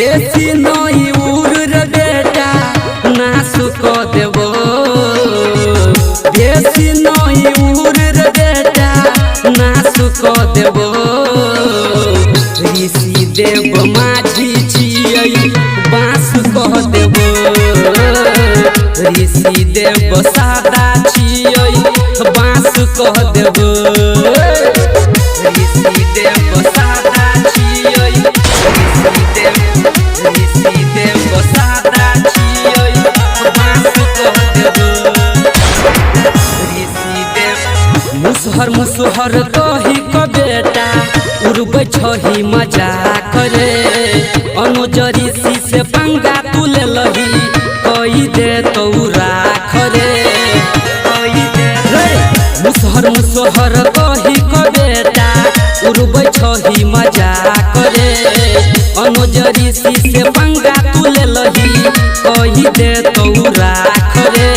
बेसी नहीं उड़ रे बेटा नाश क देबो बेसी नहीं उड़ रे बेटा नाश क देबो ऋषि देव माझी छियै बाँस कह देबो ऋषि देव सादा छियै बाँस कह देबो ऋषि देव सादा छियै ऋषि देव सादा छियै बाँस कह देबो ऋषि देव मुसहर मुसहर कही क बेटा उड़बै छही मजाक रे अनुज ऋषि से पंगा तू ले लही कही दे तो राख रे मुसहर मुसहर कही क बेटा उड़बै छही मजाक रे अनुज ऋषि से पंगा तू ले लही कही दे तो राख रे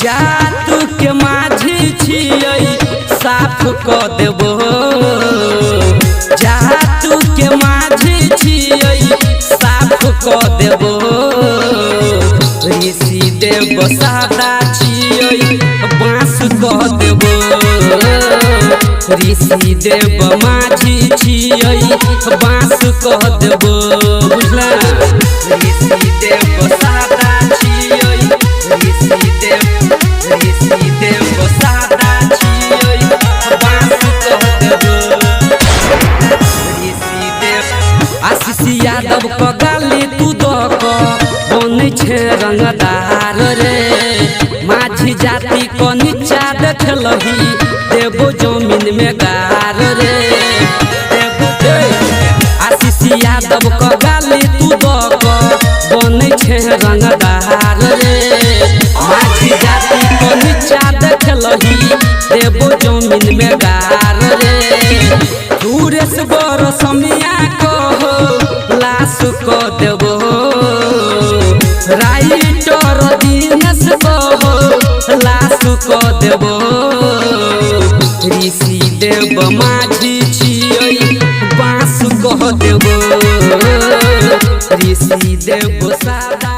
जात के माझी छियै साफ क देबो जातु के माझी छियै साफ क देबो ऋषि देव सादा छियै बाँस कह देबो ऋषि देव माझी छियै बाँस कह देबो बुझला ऋषि देव सादा छियै ऋषि देव सादा छियै बाँस कह देबो आशीष यादव क गाली तू दक बनै छे रंगदार रे माझी जाति क नीचा देखलही देबो जमीन में गार रे आशीष यादव क गाली तू दक बनै छे रंगदार रे माझी जाति क नीचा देखलही देबो जमीन में गार रे सुरेश बर समिया लाश क देबो राइटर दिनेश कहो लाश क देबो ऋषि देव माझी छियै बाँस कह देबो ऋषि देव सादा